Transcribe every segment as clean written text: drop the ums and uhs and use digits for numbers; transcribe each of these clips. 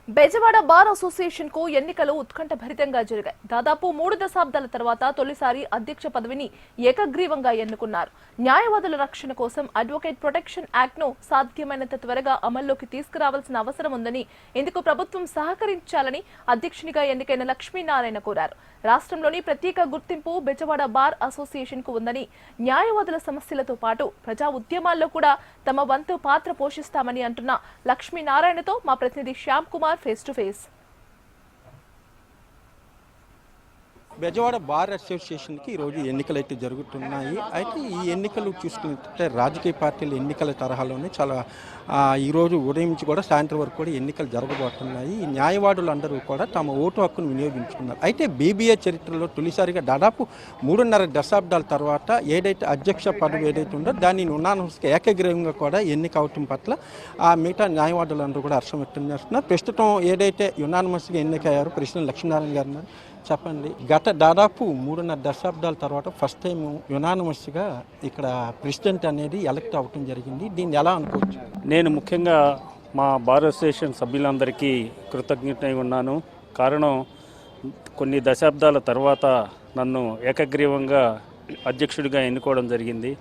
Bezawada bar association కు ఎన్నికలు ఉత్కంఠభరితంగా జరిగాయి. దాదాపు 3 దశాబ్దాల తర్వాత తొలిసారి అధ్యక్ష పదవిని ఏకగ్రీవంగా ఎన్నుకున్నారు. న్యాయవాదుల రక్షణ కోసం అడ్వకేట్ ప్రొటెక్షన్ యాక్ట్ ను సాధ్యమైనంత త్వరగా అమల్లోకి తీసుకురావాల్సిన అవసరం ఉందని, ఇందుకు ప్రభుత్వం సహకరించాలని అధ్యక్షునిగా ఎన్నికైన లక్ష్మీనారాయణ కోరారు. రాష్ట్రంలోని ప్రత్యేక గుర్తింపు బెజవాడ బార్ అసోసియేషన్ కు ఉందని, న్యాయవాదుల సమస్యలతో పాటు ప్రజా ఉద్యమాల్లో కూడా తమ వంతు పాత్ర పోషిస్తామని అంటున్న లక్ష్మీనారాయణతో మా ప్రతినిధి Shyam Kumar face to face. Bezawada bar అసోసియేషన్కి ఈరోజు ఎన్నికలు అయితే జరుగుతున్నాయి. అయితే ఈ ఎన్నికలు చూసుకుంటే రాజకీయ పార్టీల ఎన్నికల తరహాలోనే చాలా ఈరోజు ఉదయం నుంచి కూడా సాయంత్రం వరకు కూడా ఎన్నికలు జరగబోతున్నాయి. ఈ న్యాయవాదులు అందరూ కూడా తమ ఓటు హక్కును వినియోగించుకున్నారు. అయితే బీబీఏ చరిత్రలో తొలిసారిగా దాదాపు 3.5 దశాబ్దాల తర్వాత ఏదైతే అధ్యక్ష పదవి ఏదైతే ఉందో దాన్ని యునానిమస్గా ఏకగ్రీవంగా కూడా ఎన్నిక అవటం పట్ల మిగతా న్యాయవాదులందరూ కూడా హర్షం వ్యక్తం చేస్తున్నారు. ప్రస్తుతం ఏదైతే యునానిమస్గా ఎన్నికయ్యారో ప్రెసిడెంట్ లక్ష్మీనారాయణ గారు ఉన్నారు. చెప్పండి, గత దాదాపు 3.5 దశాబ్దాల తర్వాత ఫస్ట్ టైం యునానిమస్గా ఇక్కడ ప్రెసిడెంట్ అనేది ఎలక్ట్ అవ్వటం జరిగింది. దీన్ని ఎలా అనుకోవచ్చు? నేను ముఖ్యంగా మా బార్ అసోసియేషన్ సభ్యులందరికీ కృతజ్ఞతై ఉన్నాను. కారణం, కొన్ని దశాబ్దాల తర్వాత నన్ను ఏకగ్రీవంగా అధ్యక్షుడిగా ఎన్నుకోవడం జరిగింది.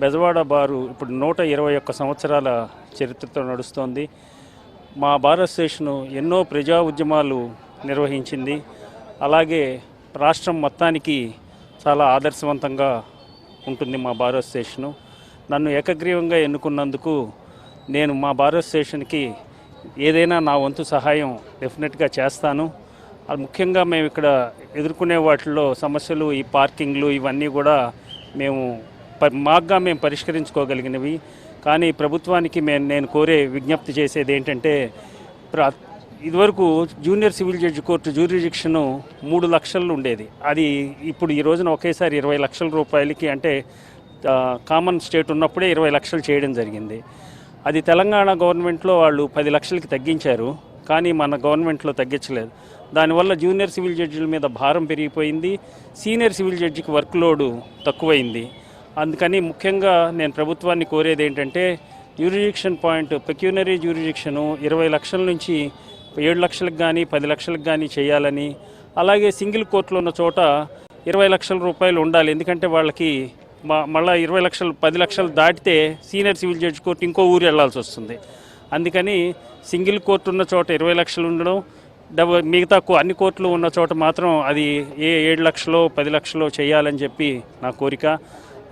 బెజవాడ బారు ఇప్పుడు 121 సంవత్సరాల చరిత్రతో నడుస్తోంది. మా బార్ అసోసియేషను ఎన్నో ప్రజా ఉద్యమాలు నిర్వహించింది. అలాగే రాష్ట్రం మొత్తానికి చాలా ఆదర్శవంతంగా ఉంటుంది మా బార్ అసోసియేషను. నన్ను ఏకగ్రీవంగా ఎన్నుకున్నందుకు నేను మా బార్ అసోసియేషన్కి ఏదైనా నా వంతు సహాయం డెఫినెట్గా చేస్తాను. అది ముఖ్యంగా మేము ఇక్కడ ఎదుర్కొనే వాటిల్లో సమస్యలు, ఈ పార్కింగ్లు ఇవన్నీ కూడా మాకుగా మేము పరిష్కరించుకోగలిగినవి. కానీ ప్రభుత్వానికి నేను కోరే విజ్ఞప్తి చేసేది ఏంటంటే, ఇదివరకు జూనియర్ సివిల్ జడ్జి కోర్టు జ్యూరిడిక్షను 3 లక్షలు ఉండేది. అది ఇప్పుడు ఈ రోజున ఒకేసారి 20 లక్షల రూపాయలకి, అంటే కామన్ స్టేట్ ఉన్నప్పుడే 20 లక్షలు చేయడం జరిగింది. అది తెలంగాణ గవర్నమెంట్లో వాళ్ళు 10 లక్షలకి తగ్గించారు, కానీ మన గవర్నమెంట్లో తగ్గించలేదు. దానివల్ల జూనియర్ సివిల్ జడ్జిల మీద భారం పెరిగిపోయింది, సీనియర్ సివిల్ జడ్జికి వర్క్ లోడు తక్కువైంది. అందుకని ముఖ్యంగా నేను ప్రభుత్వాన్ని కోరేది ఏంటంటే, జ్యూరిడిక్షన్ పాయింట్ పెక్యూనరీ జ్యూరిడిక్షను 20 లక్షల నుంచి 7 లక్షలకు కానీ 10 లక్షలకు కానీ చేయాలని, అలాగే సింగిల్ కోర్టులో ఉన్న చోట 20 లక్షల రూపాయలు ఉండాలి. ఎందుకంటే వాళ్ళకి మళ్ళీ 20 లక్షలు 10 లక్షలు దాటితే సీనియర్ సివిల్ జడ్జి కోర్టు ఇంకో ఊరు వెళ్లాల్సి వస్తుంది. అందుకని సింగిల్ కోర్టు ఉన్న చోట 20 లక్షలు ఉండడం, మిగతా అన్ని కోర్టులు ఉన్న చోట మాత్రం అది 7 లక్షలో 10 లక్షలో చేయాలని చెప్పి నా కోరిక.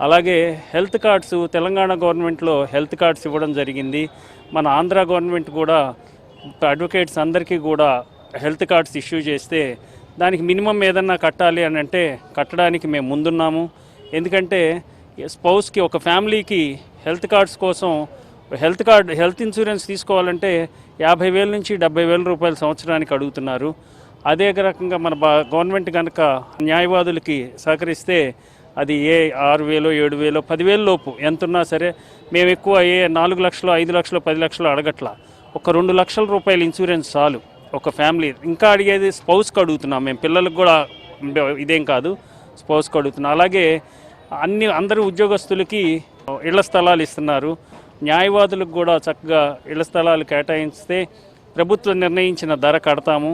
అలాగే హెల్త్ కార్డ్స్, తెలంగాణ గవర్నమెంట్లో హెల్త్ కార్డ్స్ ఇవ్వడం జరిగింది. మన ఆంధ్ర గవర్నమెంట్ కూడా అడ్వకేట్స్ అందరికీ కూడా హెల్త్ కార్డ్స్ ఇష్యూ చేస్తే దానికి మినిమం ఏదన్నా కట్టాలి అని అంటే కట్టడానికి మేము ముందున్నాము. ఎందుకంటే స్పౌస్కి, ఒక ఫ్యామిలీకి హెల్త్ కార్డ్స్ కోసం హెల్త్ ఇన్సూరెన్స్ తీసుకోవాలంటే 50,000 నుంచి 70,000 రూపాయలు సంవత్సరానికి అడుగుతున్నారు. అదే రకంగా మన గవర్నమెంట్ కనుక న్యాయవాదులకి సహకరిస్తే అది 6,000, 7,000, 10,000 లోపు ఎంతున్నా సరే, మేము ఎక్కువ 4 లక్షలు, 5 లక్షలు, 10 లక్షలు అడగట్లా. ఒక 2 లక్షల రూపాయలు ఇన్సూరెన్స్ చాలు ఒక ఫ్యామిలీ. ఇంకా అడిగేది స్పౌస్కి అడుగుతున్నాం మేము, పిల్లలకు కూడా ఇదేం కాదు, స్పౌస్కి అడుగుతున్నాం. అలాగే అందరూ ఉద్యోగస్తులకి ఇళ్ల స్థలాలు ఇస్తున్నారు. న్యాయవాదులకు కూడా చక్కగా ఇళ్ల స్థలాలు కేటాయిస్తే ప్రభుత్వం నిర్ణయించిన ధర కడతాము.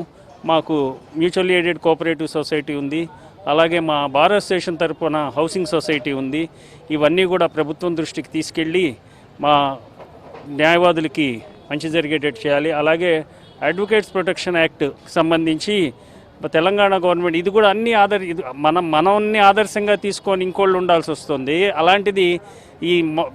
మాకు మ్యూచువల్లీ ఎయిడెడ్ కోఆపరేటివ్ సొసైటీ ఉంది, అలాగే మా బార్ అసోసియేషన్ తరఫున హౌసింగ్ సొసైటీ ఉంది. ఇవన్నీ కూడా ప్రభుత్వం దృష్టికి తీసుకెళ్ళి మా న్యాయవాదులకి మంచి జరిగేటట్టు చేయాలి. అలాగే అడ్వకేట్స్ ప్రొటెక్షన్ యాక్ట్ సంబంధించి తెలంగాణ గవర్నమెంట్ ఇది కూడా మనల్ని ఆదర్శంగా తీసుకొని ఇంకోళ్ళు ఉండాల్సి వస్తుంది. అలాంటిది ఈ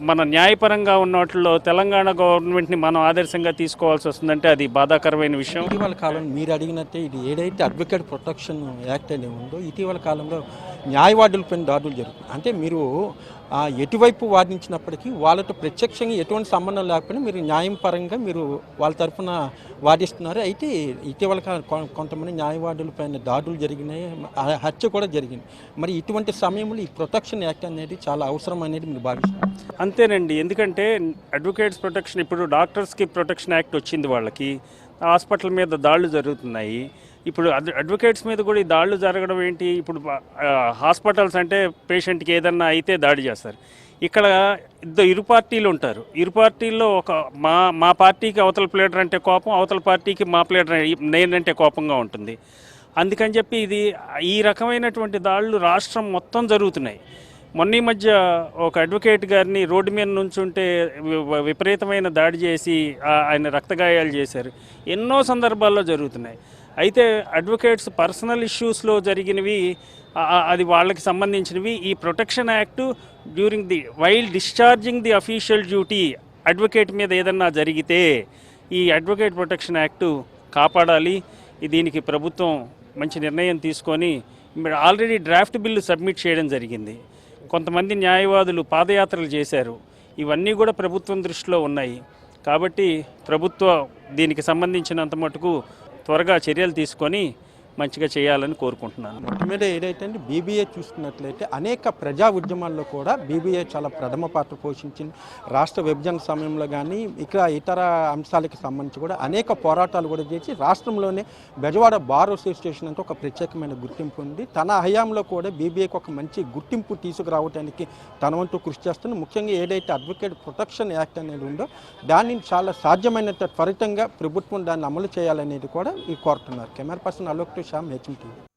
మన న్యాయపరంగా ఉన్న వాటిల్లో తెలంగాణ గవర్నమెంట్ని మనం ఆదర్శంగా తీసుకోవాల్సి వస్తుందంటే అది బాధాకరమైన విషయం. ఇటీవల కాలంలో మీరు అడిగినట్టే ఇది ఏదైతే అడ్వకేట్ ప్రొటెక్షన్ యాక్ట్ అనేది ఉందో, ఇటీవల కాలంలో న్యాయవాదులపైన దాడులు జరుగుతుంది. అంటే మీరు ఎటువైపు వాదించినప్పటికీ వాళ్ళతో ప్రత్యక్షంగా ఎటువంటి సంబంధం లేకపోయినా మీరు న్యాయం పరంగా మీరు వాళ్ళ తరఫున వాదిస్తున్నారు. అయితే ఇటీవల కొంతమంది న్యాయవాదులపైన దాడులు జరిగినాయి, హత్య కూడా జరిగింది. మరి ఇటువంటి సమయంలో ఈ ప్రొటెక్షన్ యాక్ట్ అనేది చాలా అవసరం అనేది మీరు భావిస్తారు? అంతేనండి. ఎందుకంటే అడ్వకేట్స్ ప్రొటెక్షన్, ఇప్పుడు డాక్టర్స్కి ప్రొటెక్షన్ యాక్ట్ వచ్చింది, వాళ్ళకి హాస్పిటల్ మీద దాడులు జరుగుతున్నాయి. ఇప్పుడు అడ్వకేట్స్ మీద కూడా ఈ దాడులు జరగడం ఏంటి? ఇప్పుడు హాస్పిటల్స్ అంటే పేషెంట్కి ఏదన్నా అయితే దాడి చేస్తారు. ఇక్కడ ఇరు పార్టీలు ఉంటారు. ఇరు పార్టీల్లో ఒక మా పార్టీకి అవతల ప్లేడర్ అంటే కోపం, అవతల పార్టీకి మా ప్లేడర్ నేనంటే కోపంగా ఉంటుంది. అందుకని చెప్పి ఈ రకమైనటువంటి దాడులు రాష్ట్రం మొత్తం జరుగుతున్నాయి. మొన్న ఈ మధ్య ఒక అడ్వకేట్ గారిని రోడ్డు మీద నుంచుంటే విపరీతమైన దాడి చేసి ఆయన రక్తగాయాలు చేశారు. ఎన్నో సందర్భాల్లో జరుగుతున్నాయి. అయితే అడ్వకేట్స్ పర్సనల్ ఇష్యూస్లో జరిగినవి అది వాళ్ళకి సంబంధించినవి. ఈ protection act while discharging the official duty advocate మీద ఏదన్నా జరిగితే ఈ అడ్వకేట్ ప్రొటెక్షన్ యాక్టు కాపాడాలి. దీనికి ప్రభుత్వం మంచి నిర్ణయం తీసుకొని ఆల్రెడీ డ్రాఫ్ట్ బిల్లు సబ్మిట్ చేయడం జరిగింది. కొంతమంది న్యాయవాదులు పాదయాత్రలు చేశారు. ఇవన్నీ కూడా ప్రభుత్వం దృష్టిలో ఉన్నాయి. కాబట్టి ప్రభుత్వం దీనికి సంబంధించినంత మటుకు త్వరగా చర్యలు తీసుకొని మంచిగా చేయాలని కోరుకుంటున్నాను. మొత్తం మీద ఏదైతే బీబీఏ చూసుకున్నట్లయితే అనేక ప్రజా ఉద్యమాల్లో కూడా బీబీఏ చాలా ప్రథమ పాత్ర పోషించింది. రాష్ట్ర విభజన సమయంలో కానీ ఇతర అంశాలకు సంబంధించి కూడా అనేక పోరాటాలు కూడా చేసి రాష్ట్రంలోనే బెజవాడ బార్ అసోసియేషన్ అంటే ఒక ప్రత్యేకమైన గుర్తింపు ఉంది. తన హయాంలో కూడా బీబీఏకి ఒక మంచి గుర్తింపు తీసుకురావడానికి తన వంతు కృషి చేస్తుంది. ముఖ్యంగా ఏదైతే అడ్వకేట్ ప్రొటెక్షన్ యాక్ట్ అనేది ఉందో దాన్ని చాలా సాధ్యమైనంత త్వరితంగా ప్రభుత్వం దాన్ని అమలు చేయాలనేది కూడా కోరుతున్నారు. Camera person Alok to Shyam, HM TV.